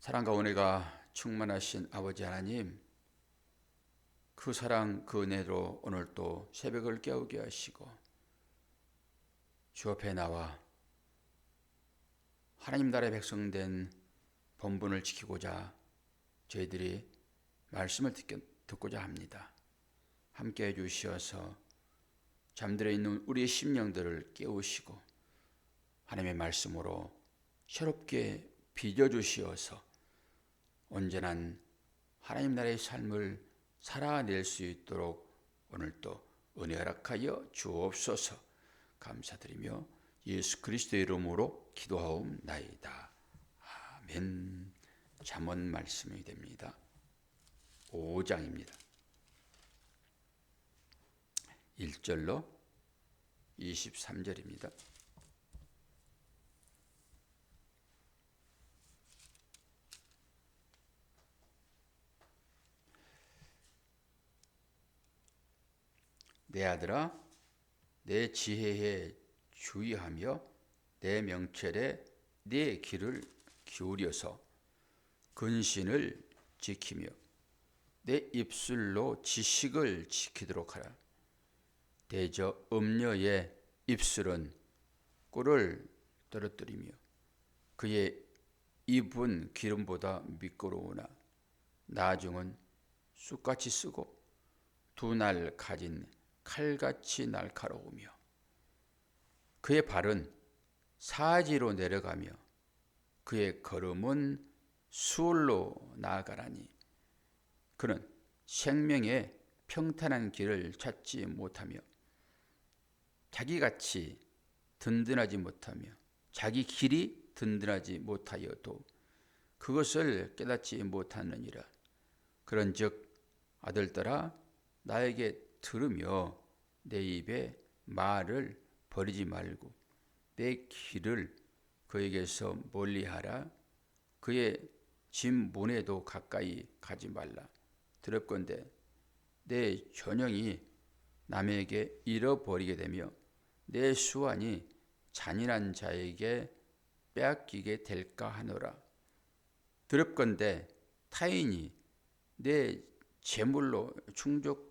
사랑과 은혜가 충만하신 아버지 하나님, 그 사랑 그 은혜로 오늘 또 새벽을 깨우게 하시고 주 앞에 나와 하나님 나라의 백성된 본분을 지키고자 저희들이 말씀을 듣고자 합니다. 함께 해주시어서 잠들어 있는 우리의 심령들을 깨우시고 하나님의 말씀으로 새롭게 빚어주시어서 온전한 하나님 나라의 삶을 살아낼 수 있도록 오늘도 은혜 허락하여 주옵소서. 감사드리며 예수 그리스도의 이름으로 기도하옵나이다. 아멘. 잠언 말씀이 됩니다. 5장입니다. 1절로 23절입니다. 내 아들아, 내 지혜에 주의하며 내 명철에 내 귀를 기울여서 근신을 지키며 내 입술로 지식을 지키도록 하라. 대저 음녀의 입술은 꿀을 떨어뜨리며 그의 입은 기름보다 미끄러우나 나중은 쑥같이 쓰고 두 날 가진 칼같이 날카로우며 그의 발은 사지로 내려가며 그의 걸음은 수월로 나아가라니 그는 생명의 평탄한 길을 찾지 못하며 자기같이 든든하지 못하며 자기 길이 든든하지 못하여도 그것을 깨닫지 못하느니라. 그런즉 아들들아 나에게 들으며 내 입에 말을 버리지 말고 내 귀를 그에게서 멀리하라. 그의 집 문에도 가까이 가지 말라. 두렵건대 내 존영이 남에게 잃어버리게 되며 내 수완이 잔인한 자에게 빼앗기게 될까 하노라. 두렵건대 타인이 내 재물로 충족하게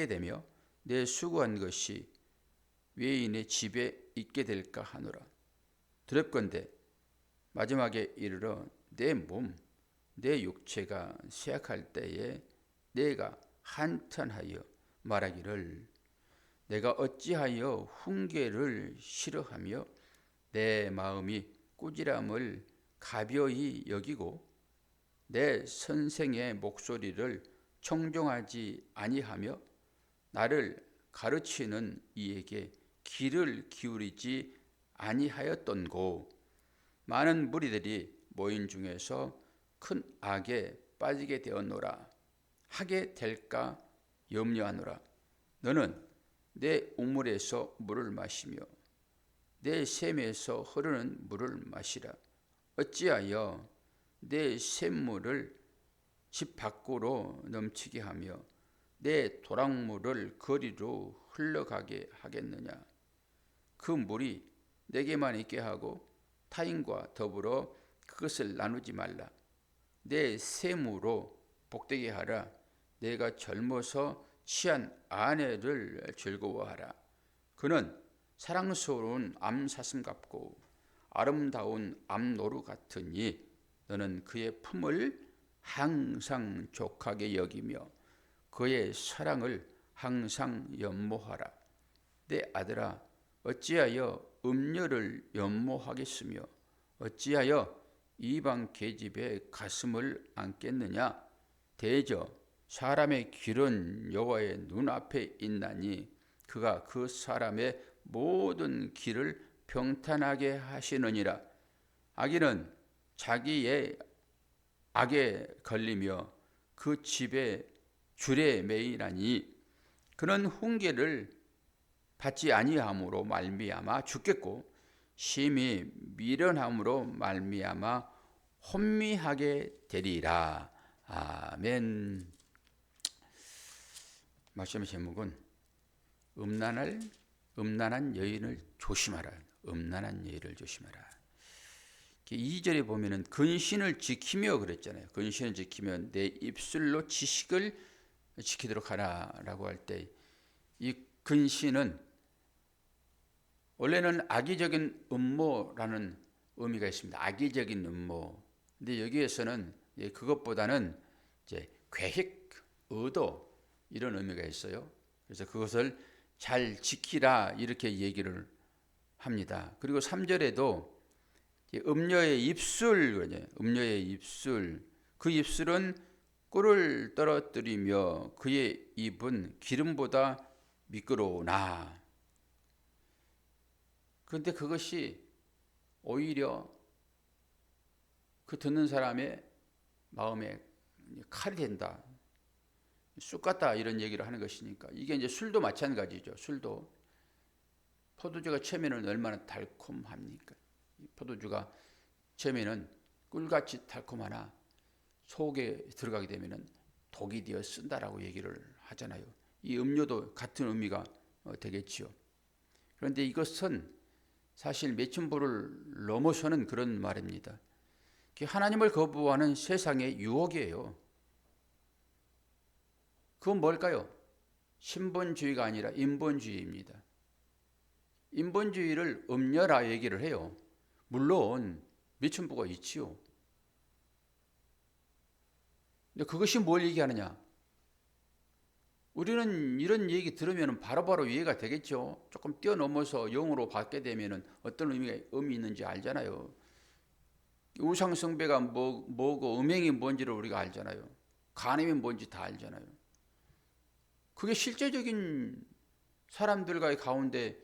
되며 내 수고한 것이 외인의 집에 있게 될까 하노라. 두렵건대 마지막에 이르러 내 몸, 내 육체가 쇠약할 때에 내가 한탄하여 말하기를 내가 어찌하여 훈계를 싫어하며 내 마음이 꾸지람을 가벼이 여기고 내 선생의 목소리를 청종하지 아니하며 나를 가르치는 이에게 귀를 기울이지 아니하였던고. 많은 무리들이 모인 중에서 큰 악에 빠지게 되었노라. 하게 될까 염려하노라. 너는 내 우물에서 물을 마시며 내 샘에서 흐르는 물을 마시라. 어찌하여 내 샘물을 집 밖으로 넘치게 하며 내 도랑물을 거리로 흘러가게 하겠느냐. 그 물이 내게만 있게 하고 타인과 더불어 그것을 나누지 말라. 내 샘으로 복되게 하라. 내가 젊어서 취한 아내를 즐거워하라. 그는 사랑스러운 암사슴 같고 아름다운 암노루 같으니 너는 그의 품을 항상 족하게 여기며 그의 사랑을 항상 연모하라. 내 아들아 어찌하여 음녀를 연모하겠으며 어찌하여 이방 계집의 가슴을 안겠느냐. 대저 사람의 길은 여호와의 눈앞에 있나니 그가 그 사람의 모든 길을 평탄하게 하시느니라. 악인은 자기의 악에 걸리며 그 집에 줄에 매이나니 그는 훈계를 받지 아니함으로 말미암아 죽겠고 심히 미련함으로 말미암아 혼미하게 되리라. 아멘. 말씀의 제목은 음란한 여인을 조심하라. 음란한 여인을 조심하라. 2절에 보면은 근신을 지키며 그랬잖아요. 근신을 지키며 내 입술로 지식을 지키도록 하라라고 할 때 이 근신은 원래는 악의적인 음모라는 의미가 있습니다. 악의적인 음모. 근데 여기에서는 그것보다는 이제 계획, 의도 이런 의미가 있어요. 그래서 그것을 잘 지키라 이렇게 얘기를 합니다. 그리고 3절에도 음녀의 입술, 음녀의 입술, 그 입술은 꿀을 떨어뜨리며 그의 입은 기름보다 미끄러우나. 그런데 그것이 오히려 그 듣는 사람의 마음에 칼이 된다, 쑥 같다 이런 얘기를 하는 것이니까 이게 이제 술도 마찬가지죠. 술도 포도주가 처음에는 얼마나 달콤합니까? 포도주가 처음에는 꿀같이 달콤하나 속에 들어가게 되면 독이 되어 쓴다라고 얘기를 하잖아요. 이 음료도 같은 의미가 되겠지요. 그런데 이것은 사실 매춘부를 넘어서는 그런 말입니다. 하나님을 거부하는 세상의 유혹이에요. 그건 뭘까요? 신본주의가 아니라 인본주의입니다. 인본주의를 음녀라 얘기를 해요. 물론 매춘부가 있지요. 근데 그것이 뭘 얘기하느냐? 우리는 이런 얘기 들으면 바로바로 이해가 되겠죠. 조금 뛰어넘어서 영으로 받게 되면 어떤 의미 있는지 알잖아요. 우상숭배가 뭐고 음행이 뭔지를 우리가 알잖아요. 간음이 뭔지 다 알잖아요. 그게 실제적인 사람들과의 가운데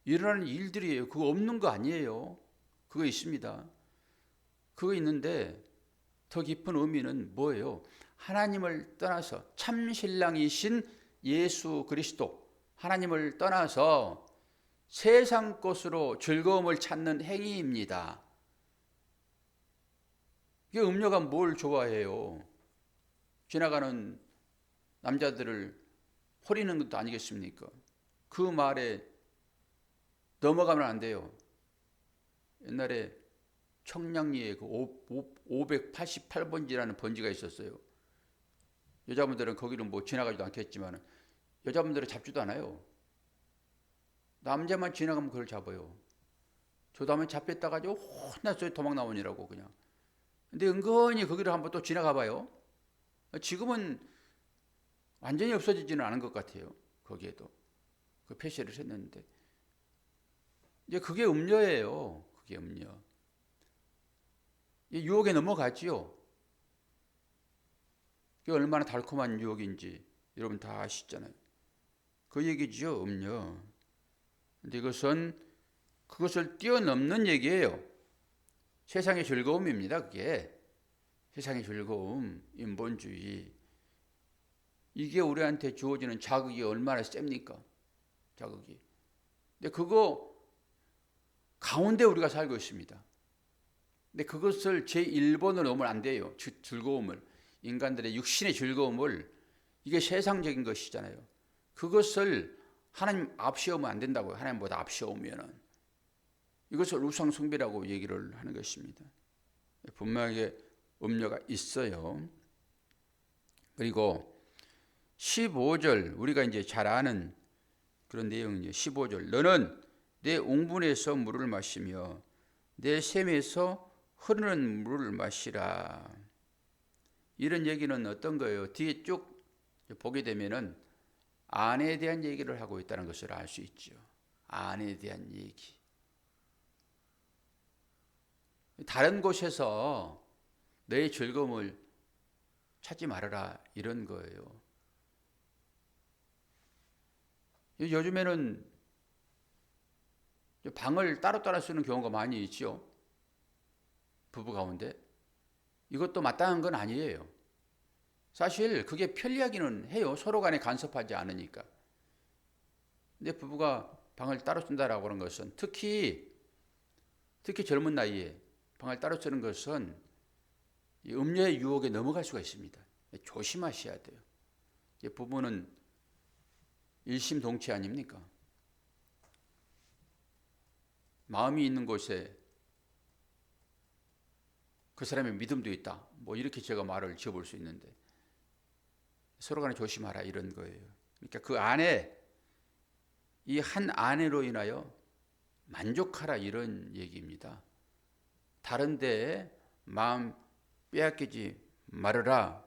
일어나는 일들이에요. 그거 없는 거 아니에요. 그거 있습니다. 그거 있는데 더 깊은 의미는 뭐예요? 하나님을 떠나서 참신랑이신 예수 그리스도, 하나님을 떠나서 세상 것으로 즐거움을 찾는 행위입니다. 이게 음녀가 뭘 좋아해요? 지나가는 남자들을 호리는 것도 아니겠습니까? 그 말에 넘어가면 안 돼요. 옛날에 청량리에 그 588번지라는 번지가 있었어요. 여자분들은 거기를 뭐 지나가지도 않겠지만 여자분들은 잡지도 않아요. 남자만 지나가면 그걸 잡아요. 저도 하면 잡혔다 가지고 혼나서 도망 나오니라고 그냥. 근데 은근히 거기를 한번 또 지나가 봐요. 지금은 완전히 없어지지는 않은 것 같아요. 거기에도 그 폐쇄를 했는데 이제 그게 음녀예요. 그게 음녀. 유혹에 넘어가지요. 그게 얼마나 달콤한 유혹인지 여러분 다 아시잖아요. 그 얘기죠, 음녀. 근데 이것은 그것을 뛰어넘는 얘기예요. 세상의 즐거움입니다. 그게 세상의 즐거움, 인본주의. 이게 우리한테 주어지는 자극이 얼마나 셉니까? 자극이. 근데 그거 가운데 우리가 살고 있습니다. 근데 그것을 제1번으로 넣으면 안 돼요. 즐거움을. 인간들의 육신의 즐거움을. 이게 세상적인 것이잖아요. 그것을 하나님 앞세우면 안 된다고요. 하나님보다 앞세우면은. 이것을 우상숭배라고 얘기를 하는 것입니다. 분명하게 음료가 있어요. 그리고 15절, 우리가 이제 잘 아는 그런 내용이에요. 15절. 너는 내 웅분에서 물을 마시며 내 샘에서 흐르는 물을 마시라. 이런 얘기는 어떤 거예요? 뒤에 쭉 보게 되면은 안에 대한 얘기를 하고 있다는 것을 알 수 있죠. 안에 대한 얘기. 다른 곳에서 너의 즐거움을 찾지 말아라 이런 거예요. 요즘에는 방을 따로 쓰는 경우가 많이 있죠. 부부 가운데. 이것도 마땅한 건 아니에요. 사실 그게 편리하기는 해요. 서로 간에 간섭하지 않으니까. 근데 부부가 방을 따로 쓴다라고 하는 것은 특히 젊은 나이에 방을 따로 쓰는 것은 음료의 유혹에 넘어갈 수가 있습니다. 조심하셔야 돼요. 부부는 일심동체 아닙니까? 마음이 있는 곳에 그 사람의 믿음도 있다. 뭐 이렇게 제가 말을 지어볼 수 있는데 서로 간에 조심하라 이런 거예요. 그러니까 그 아내, 이 한 아내로 인하여 만족하라 이런 얘기입니다. 다른 데에 마음 빼앗기지 말아라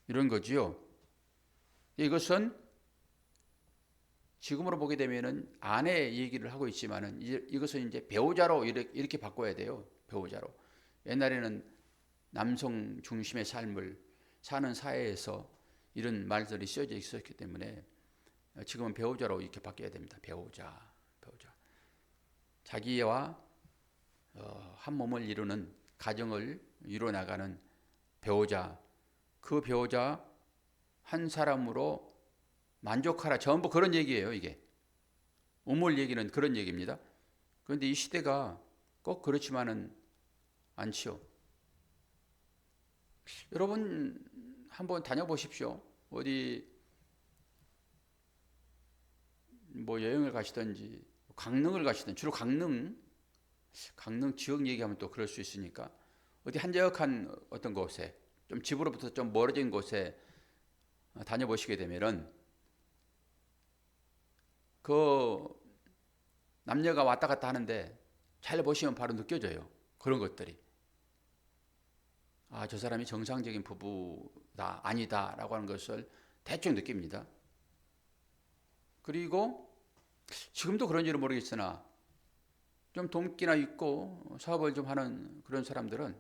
이런 거지요. 이것은 지금으로 보게 되면은 아내 얘기를 하고 있지만은 이것은 이제 배우자로 이렇게 바꿔야 돼요. 배우자로. 옛날에는 남성 중심의 삶을 사는 사회에서 이런 말들이 쓰여져 있었기 때문에 지금은 배우자로 이렇게 바뀌어야 됩니다. 배우자. 자기와 한 몸을 이루는 가정을 이루어나가는 배우자. 그 배우자 한 사람으로 만족하라. 전부 그런 얘기예요. 이게 우물 얘기는 그런 얘기입니다. 그런데 이 시대가 꼭 그렇지만은 않지요. 여러분 한번 다녀보십시오. 어디 뭐 여행을 가시든지 강릉을 가시든 주로 강릉 지역 얘기하면 또 그럴 수 있으니까 어디 한적한 어떤 곳에 좀 집으로부터 좀 멀어진 곳에 다녀보시게 되면은 그 남녀가 왔다 갔다 하는데 잘 보시면 바로 느껴져요. 그런 것들이. 아, 저 사람이 정상적인 부부다, 아니다라고 하는 것을 대충 느낍니다. 그리고 지금도 그런지는 모르겠으나 좀 돈기나 있고 사업을 좀 하는 그런 사람들은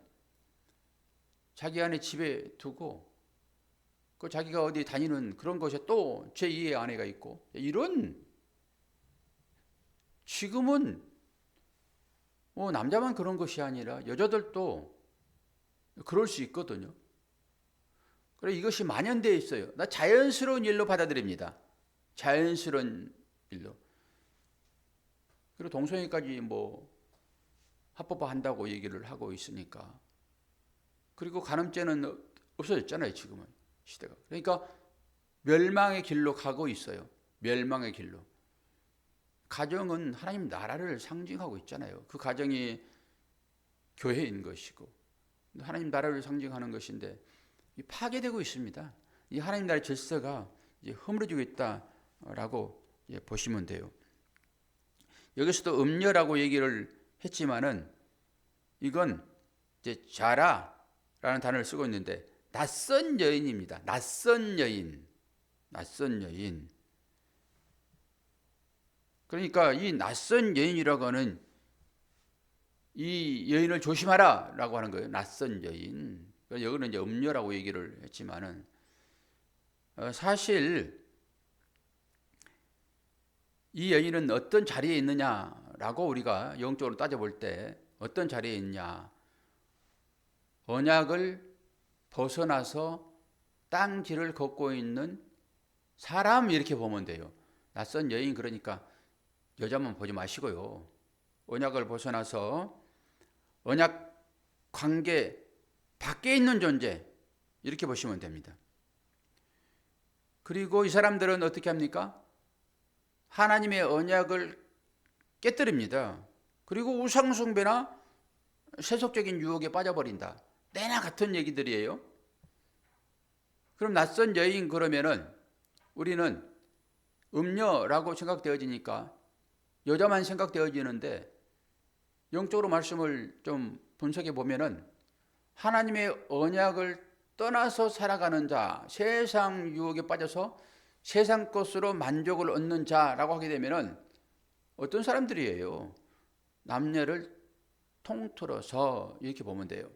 자기 아내 집에 두고 그 자기가 어디 다니는 그런 곳에 또 제2의 아내가 있고 이런 지금은 남자만 그런 것이 아니라 여자들도 그럴 수 있거든요. 그래 이것이 만연되어 있어요. 나 자연스러운 일로 받아들입니다. 자연스러운 일로. 그리고 동성애까지 뭐 합법화한다고 얘기를 하고 있으니까. 그리고 간음죄는 없어졌잖아요. 지금은 시대가. 그러니까 멸망의 길로 가고 있어요. 멸망의 길로. 가정은 하나님 나라를 상징하고 있잖아요. 그 가정이 교회인 것이고 하나님 나라를 상징하는 것인데 파괴되고 있습니다. 이 하나님 나라의 질서가 이제 허물어지고 있다라고 보시면 돼요. 여기서도 음녀라고 얘기를 했지만은 이건 이제 자라라는 단어를 쓰고 있는데 낯선 여인입니다. 낯선 여인. 그러니까 이 낯선 여인이라고 하는 이 여인을 조심하라라고 하는 거예요. 낯선 여인. 여기는 이제 음녀라고 얘기를 했지만은 사실 이 여인은 어떤 자리에 있느냐라고 우리가 영적으로 따져볼 때 어떤 자리에 있냐. 언약을 벗어나서 땅 길을 걷고 있는 사람 이렇게 보면 돼요. 낯선 여인 그러니까 여자만 보지 마시고요. 언약을 벗어나서 언약 관계 밖에 있는 존재 이렇게 보시면 됩니다. 그리고 이 사람들은 어떻게 합니까? 하나님의 언약을 깨뜨립니다. 그리고 우상숭배나 세속적인 유혹에 빠져버린다. 때나 같은 얘기들이에요. 그럼 낯선 여인 그러면은 우리는 음녀라고 생각되어지니까 여자만 생각되어지는데 영적으로 말씀을 좀 분석해 보면은 하나님의 언약을 떠나서 살아가는 자, 세상 유혹에 빠져서 세상 것으로 만족을 얻는 자라고 하게 되면은 어떤 사람들이에요? 남녀를 통틀어서 이렇게 보면 돼요.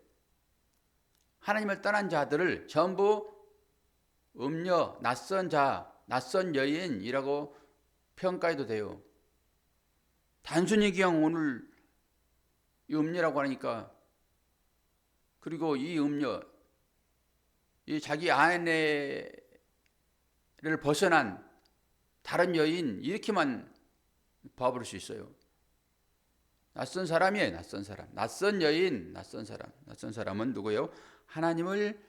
하나님을 떠난 자들을 전부 음녀, 낯선 자, 낯선 여인이라고 평가해도 돼요. 단순히 그냥 오늘 이 음녀라고 하니까 그리고 이 음녀, 이 자기 아내를 벗어난 다른 여인 이렇게만 봐버릴 수 있어요. 낯선 사람이에요. 낯선 사람. 낯선 여인, 낯선 사람. 낯선 사람은 누구예요? 하나님을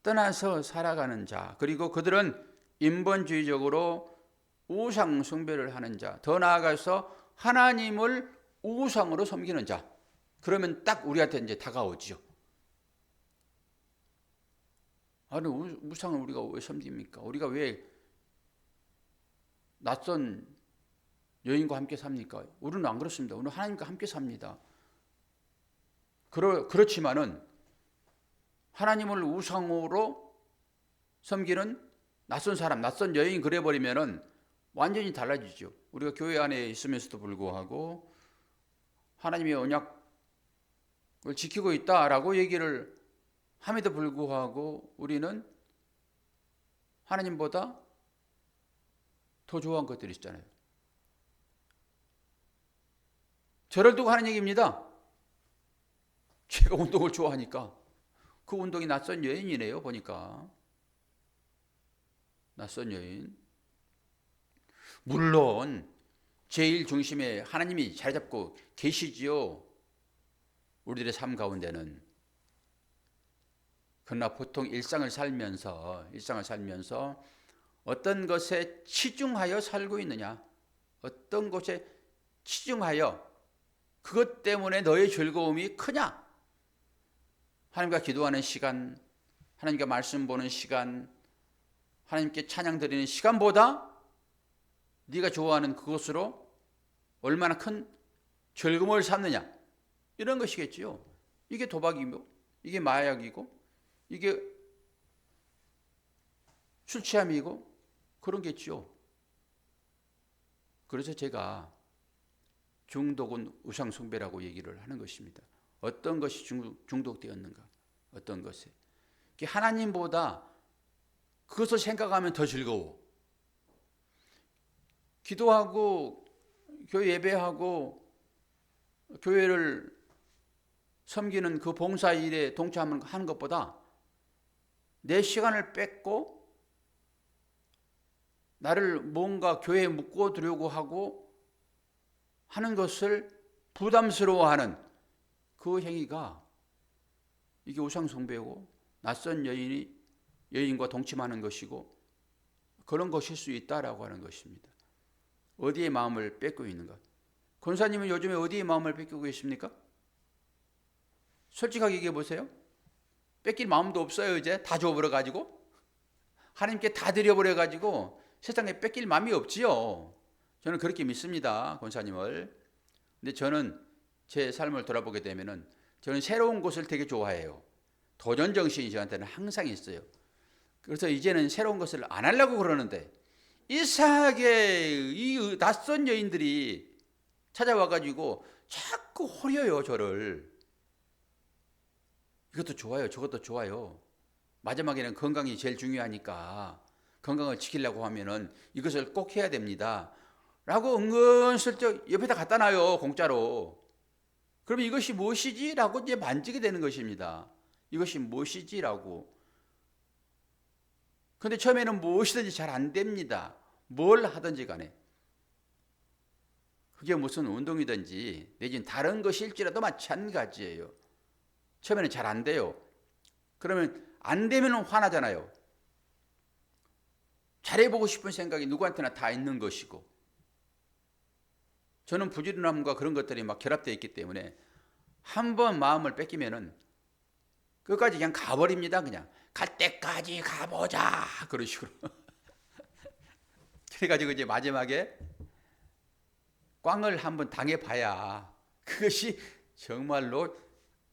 떠나서 살아가는 자. 그리고 그들은 인본주의적으로 우상 숭배를 하는 자. 더 나아가서 하나님을 우상으로 섬기는 자. 그러면 딱 우리한테 이제 다가오죠. 아니 우상을 우리가 왜 섬깁니까? 우리가 왜 낯선 여인과 함께 삽니까? 우리는 안 그렇습니다. 우리는 하나님과 함께 삽니다. 그렇지만은 하나님을 우상으로 섬기는 낯선 사람, 낯선 여인 그래버리면은 완전히 달라지죠. 우리가 교회 안에 있으면서도 불구하고 하나님의 언약을 지키고 있다라고 얘기를 함에도 불구하고 우리는 하나님보다 더 좋아한 것들이 있잖아요. 저를 두고 하는 얘기입니다. 제가 운동을 좋아하니까 그 운동이 낯선 여인이네요. 보니까 낯선 여인. 물론 제일 중심에 하나님이 자리 잡고 계시지요. 우리들의 삶 가운데는. 그러나 보통 일상을 살면서 어떤 것에 치중하여 살고 있느냐, 어떤 것에 치중하여 그것 때문에 너의 즐거움이 크냐? 하나님과 기도하는 시간, 하나님과 말씀 보는 시간, 하나님께 찬양 드리는 시간보다 네가 좋아하는 그것으로 얼마나 큰 즐거움을 삼느냐, 이런 것이겠지요. 이게 도박이고, 이게 마약이고, 이게 술 취함이고 그런 게지요. 그래서 제가 중독은 우상 숭배라고 얘기를 하는 것입니다. 어떤 것이 중독되었는가? 어떤 것에? 하나님보다 그것을 생각하면 더 즐거워. 기도하고 교회 예배하고 교회를 섬기는 그 봉사 일에 동참하는 것보다 내 시간을 뺏고 나를 뭔가 교회에 묶어두려고 하고 하는 것을 부담스러워하는 그 행위가 이게 우상숭배고 낯선 여인과 동침하는 것이고 그런 것일 수 있다라고 하는 것입니다. 어디에 마음을 뺏고 있는가? 권사님은 요즘에 어디에 마음을 뺏기고 계십니까? 솔직하게 얘기해 보세요. 뺏길 마음도 없어요. 이제 다 줘버려가지고 하나님께 다 드려버려가지고 세상에 뺏길 마음이 없지요. 저는 그렇게 믿습니다. 권사님을. 근데 저는 제 삶을 돌아보게 되면은 저는 새로운 것을 되게 좋아해요. 도전 정신이 저한테는 항상 있어요. 그래서 이제는 새로운 것을 안 하려고 그러는데 이상하게 이 낯선 여인들이 찾아와가지고 자꾸 호려요, 저를. 이것도 좋아요, 저것도 좋아요. 마지막에는 건강이 제일 중요하니까 건강을 지키려고 하면은 이것을 꼭 해야 됩니다. 라고 은근슬쩍 옆에다 갖다 놔요, 공짜로. 그러면 이것이 무엇이지? 라고 이제 만지게 되는 것입니다. 이것이 무엇이지? 라고. 근데 처음에는 무엇이든지 잘 안 됩니다. 뭘 하든지 간에. 그게 무슨 운동이든지 내지는 다른 것일지라도 마찬가지예요. 처음에는 잘 안 돼요. 그러면 안 되면 화나잖아요. 잘해보고 싶은 생각이 누구한테나 다 있는 것이고 저는 부지런함과 그런 것들이 막 결합되어 있기 때문에 한번 마음을 뺏기면은 끝까지 그냥 가버립니다. 그냥 갈 때까지 가보자 그런 식으로. 그래가지고 이제 마지막에 꽝을 한번 당해봐야 그것이 정말로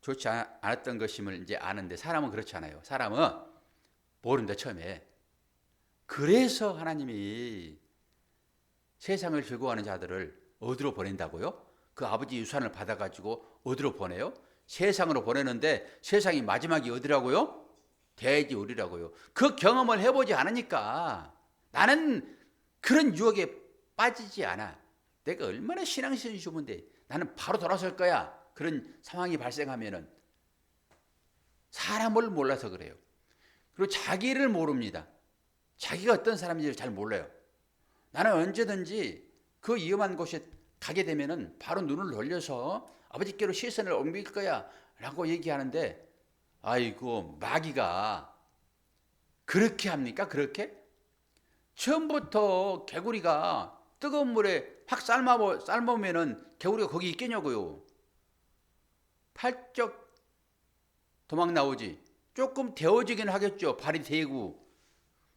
좋지 않았던 것임을 이제 아는데 사람은 그렇잖아요. 사람은 모른다 처음에. 그래서 하나님이 세상을 즐거워하는 자들을 어디로 보낸다고요? 그 아버지 유산을 받아가지고 어디로 보내요? 세상으로 보내는데 세상이 마지막이 어디라고요? 돼지우리라고요. 그 경험을 해보지 않으니까 나는 그런 유혹에 빠지지 않아. 내가 얼마나 신앙심이 좋은데 나는 바로 돌아설 거야. 그런 상황이 발생하면은 사람을 몰라서 그래요. 그리고 자기를 모릅니다. 자기가 어떤 사람인지를 잘 몰라요. 나는 언제든지 그 위험한 곳에 가게 되면은 바로 눈을 돌려서 아버지께로 시선을 옮길 거야 라고 얘기하는데 아이고 마귀가 그렇게 합니까? 그렇게? 처음부터 개구리가 뜨거운 물에 확 삶으면은 개구리가 거기 있겠냐고요. 팔쩍 도망 나오지. 조금 데워지긴 하겠죠. 발이 대고.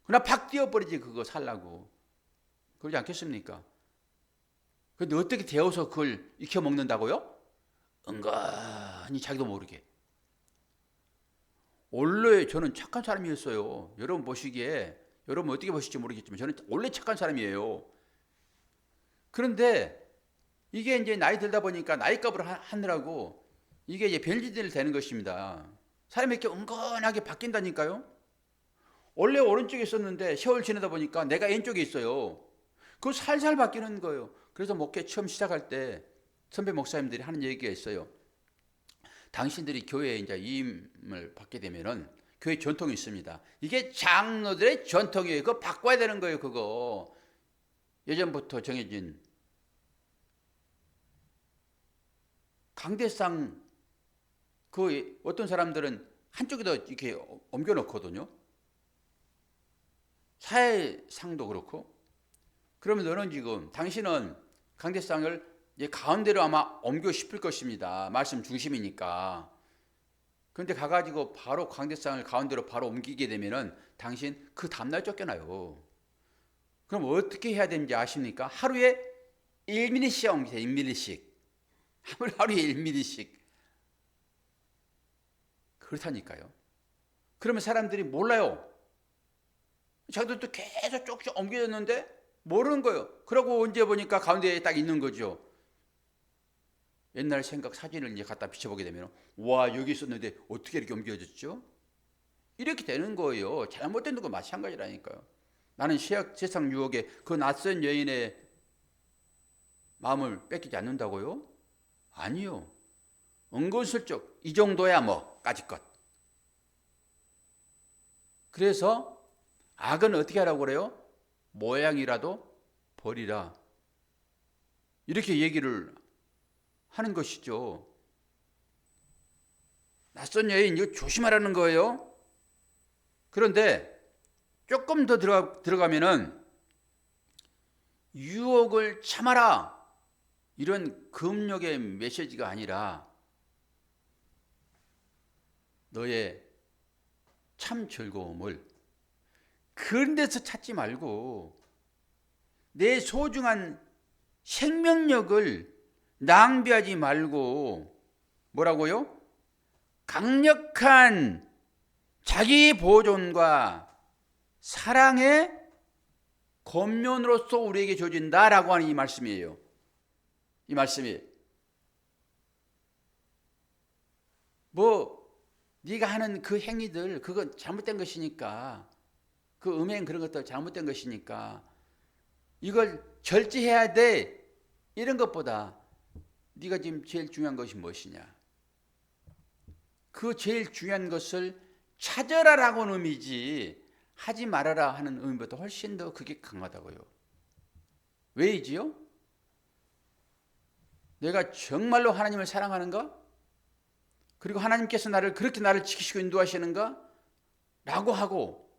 그러나 팍 뛰어버리지 그거 살라고. 그러지 않겠습니까? 근데 어떻게 데워서 그걸 익혀 먹는다고요? 은근히 자기도 모르게. 원래 저는 착한 사람이었어요. 여러분 보시기에, 여러분 어떻게 보실지 모르겠지만 저는 원래 착한 사람이에요. 그런데 이게 이제 나이 들다 보니까 나이값을 하느라고 이게 이제 별짓을 되는 것입니다. 사람이 이렇게 은근하게 바뀐다니까요. 원래 오른쪽에 있었는데 세월 지나다 보니까 내가 왼쪽에 있어요. 그거 살살 바뀌는 거예요. 그래서 목회 처음 시작할 때 선배 목사님들이 하는 얘기가 있어요. 당신들이 교회에 이제 임을 받게 되면은 교회 전통이 있습니다. 이게 장로들의 전통이에요. 그거 바꿔야 되는 거예요. 그거 예전부터 정해진 강대상. 그 어떤 사람들은 한쪽에다 이렇게 옮겨 놓거든요. 사회상도 그렇고. 그러면 너는 지금 당신은 강대상을 이제 가운데로 아마 옮겨 싶을 것입니다. 말씀 중심이니까. 그런데 가가지고 바로 강대상을 가운데로 바로 옮기게 되면은 당신 그 다음날 쫓겨나요. 그럼 어떻게 해야 되는지 아십니까? 하루에 1mm씩 옮기세요. 1mm씩. 하루에 1mm씩. 그렇다니까요. 그러면 사람들이 몰라요. 자기들도 계속 조금씩 옮겨졌는데 모르는 거예요. 그러고 언제 보니까 가운데에 딱 있는 거죠. 옛날 생각 사진을 이제 갖다 비춰보게 되면 와 여기 있었는데 어떻게 이렇게 옮겨졌죠? 이렇게 되는 거예요. 잘못된 거 마찬가지라니까요. 나는 세상 유혹에 그 낯선 여인의 마음을 뺏기지 않는다고요? 아니요. 은근슬쩍 이 정도야 뭐 까짓것. 그래서 악은 어떻게 하라고 그래요? 모양이라도 버리라. 이렇게 얘기를 하는 것이죠. 낯선 여인 이거 조심하라는 거예요. 그런데 조금 더 들어가면은 유혹을 참아라. 이런 금욕의 메시지가 아니라 너의 참 즐거움을 그런 데서 찾지 말고 내 소중한 생명력을 낭비하지 말고 뭐라고요? 강력한 자기 보존과 사랑의 권면으로서 우리에게 주어진다라고 하는 이 말씀이에요. 이 말씀이 뭐 네가 하는 그 행위들 그건 잘못된 것이니까 그 음행 그런 것들 잘못된 것이니까 이걸 절제해야 돼 이런 것보다 네가 지금 제일 중요한 것이 무엇이냐 그 제일 중요한 것을 찾아라라고는 의미지 하지 말아라 하는 의미보다 훨씬 더 그게 강하다고요. 왜이지요? 내가 정말로 하나님을 사랑하는가? 그리고 하나님께서 그렇게 나를 지키시고 인도하시는가? 라고 하고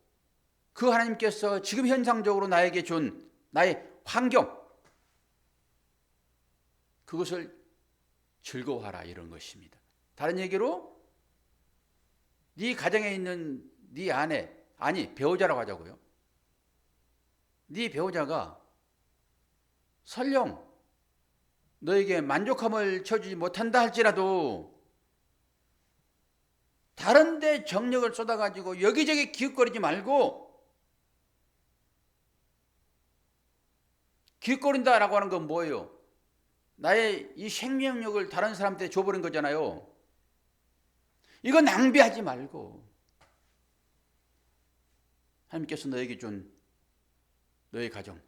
그 하나님께서 지금 현상적으로 나에게 준 나의 환경 그것을 즐거워하라 이런 것입니다. 다른 얘기로 네 가정에 있는 네 아내 아니 배우자라고 하자고요. 네 배우자가 설령 너에게 만족함을 쳐주지 못한다 할지라도 다른 데 정력을 쏟아가지고 여기저기 기웃거리지 말고 기웃거린다라고 하는 건 뭐예요? 나의 이 생명력을 다른 사람한테 줘버린 거잖아요. 이거 낭비하지 말고 하나님께서 너에게 준 너의 가정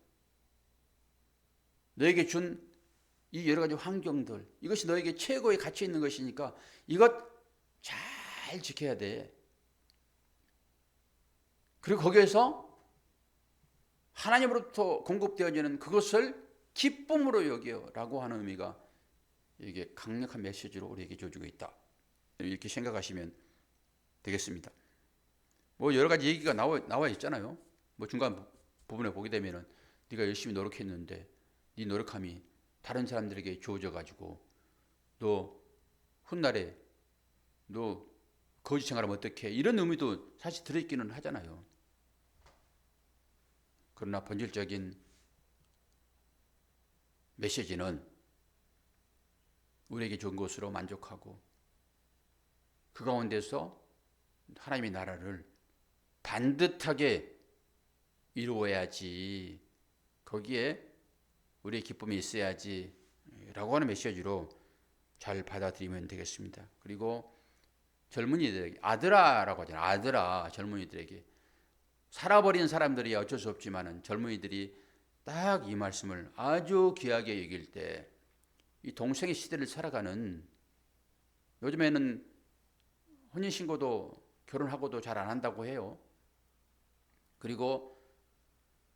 너에게 준 이 여러 가지 환경들 이것이 너에게 최고의 가치 있는 것이니까 이것 잘 지켜야 돼. 그리고 거기에서 하나님으로부터 공급되어지는 그것을 기쁨으로 여겨라고 하는 의미가 이게 강력한 메시지로 우리에게 줘주고 있다. 이렇게 생각하시면 되겠습니다. 뭐 여러 가지 얘기가 나와 있잖아요. 뭐 중간 부분에 보게 되면은 네가 열심히 노력했는데 네 노력함이 다른 사람들에게 주어져 가지고 너 훗날에 너 거짓 생활하면 어떻게 이런 의미도 사실 들어있기는 하잖아요. 그러나 본질적인 메시지는 우리에게 좋은 것으로 만족하고 그 가운데서 하나님의 나라를 반듯하게 이루어야지, 거기에 우리의 기쁨이 있어야지 라고 하는 메시지로 잘 받아들이면 되겠습니다. 그리고 젊은이들에게 아들아라고 하잖아요. 아들아, 젊은이들에게. 살아버린 사람들이 어쩔 수 없지만은 젊은이들이 딱 이 말씀을 아주 귀하게 여길 때, 이 동성애 시대를 살아가는, 요즘에는 혼인신고도 결혼하고도 잘 안 한다고 해요. 그리고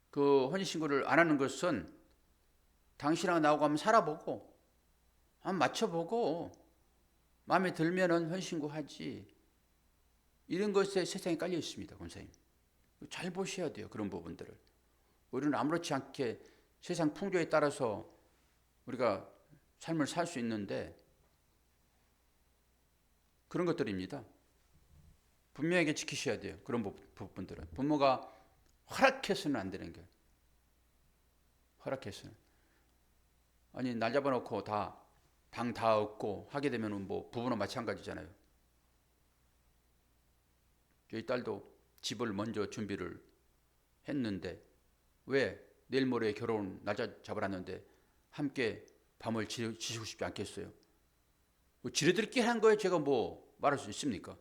그 혼인신고를 안 하는 것은 당신하고 나하고 한번 살아보고 한번 맞춰보고 마음에 들면은 혼인신고하지, 이런 것에 세상에 깔려 있습니다. 권사님, 잘 보셔야 돼요. 그런 부분들을. 우리는 아무렇지 않게 세상 풍조에 따라서 우리가 삶을 살 수 있는데, 그런 것들입니다. 분명하게 지키셔야 돼요. 그런 부분들은. 부모가 허락해서는 안 되는 거예요. 허락해서는. 아니, 날 잡아놓고 방 다 얻고 하게 되면 뭐 부부는 마찬가지잖아요. 저희 딸도 집을 먼저 준비를 했는데, 왜 내일 모레 결혼 날짜 잡아놨는데 함께 밤을 지새고 싶지 않겠어요? 뭐 지레들끼리 한 거에 제가 뭐 말할 수 있습니까?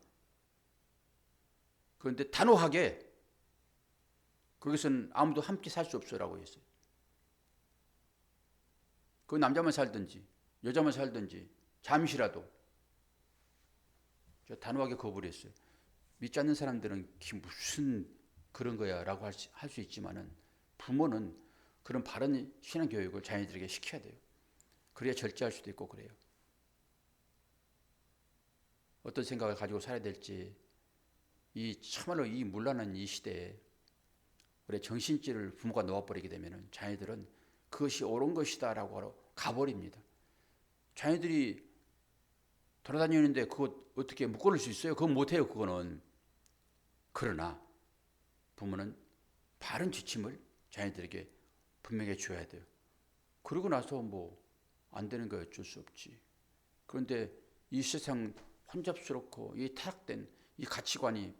그런데 단호하게 거기서는 아무도 함께 살 수 없어라고 했어요. 그 남자만 살든지 여자만 살든지 잠시라도. 저 단호하게 거부를 했어요. 믿지 않는 사람들은 무슨 그런 거야 라고 할 수 있지만은, 부모는 그런 바른 신앙 교육을 자녀들에게 시켜야 돼요. 그래야 절제할 수도 있고 그래요. 어떤 생각을 가지고 살아야 될지, 참말로 이 문란한 이 시대에 우리 정신줄을 부모가 놓아버리게 되면 자녀들은 그것이 옳은 것이다라고 가버립니다. 자녀들이 돌아다니는데 그거 어떻게 묶어놓을 수 있어요? 그건 못해요. 그거는. 그러나 부모는 바른 지침을 자녀들에게 분명히 줘야 돼요. 그러고 나서 뭐 안 되는 거 어쩔 수 없지. 그런데 이 세상 혼잡스럽고 이 타락된 이 가치관이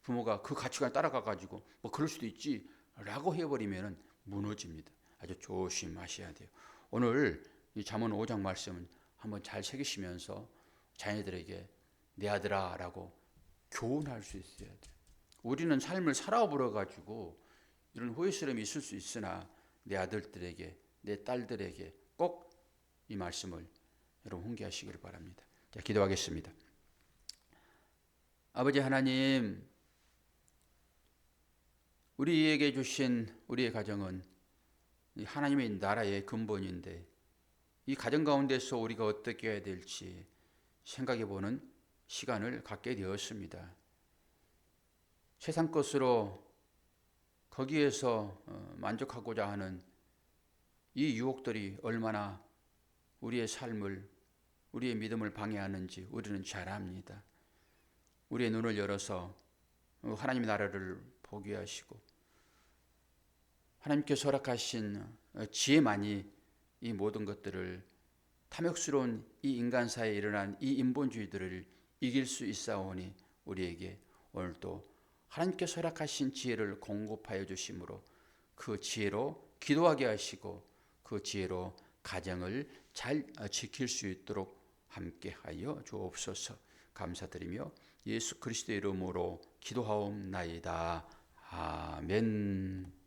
부모가 그 가치관 따라가 가지고 뭐 그럴 수도 있지 라고 해버리면 무너집니다. 아주 조심하셔야 돼요. 오늘 이 잠언 5장 말씀은 한번 잘 새기시면서 자녀들에게 내 아들아 라고 교훈할 수 있어야 돼요. 우리는 삶을 살아버려 가지고 이런 후회스러움이 있을 수 있으나, 내 아들들에게 내 딸들에게 꼭 이 말씀을 여러분 훈계하시기를 바랍니다. 자, 기도하겠습니다. 아버지 하나님, 우리에게 주신 우리의 가정은 하나님의 나라의 근본인데, 이 가정 가운데서 우리가 어떻게 해야 될지 생각해보는 시간을 갖게 되었습니다. 세상 것으로 거기에서 만족하고자 하는 이 유혹들이 얼마나 우리의 삶을, 우리의 믿음을 방해하는지 우리는 잘 압니다. 우리의 눈을 열어서 하나님의 나라를 보게 하시고, 하나님께서 허락하신 지혜만이 이 모든 것들을, 탐욕스러운 이 인간사에 일어난 이 인본주의들을 이길 수 있사오니, 우리에게 오늘도 하나님께서 허락하신 지혜를 공급하여 주심으로 그 지혜로 기도하게 하시고, 그 지혜로 가정을 잘 지킬 수 있도록 함께하여 주옵소서. 감사드리며 예수 그리스도의 이름으로 기도하옵나이다. 아멘.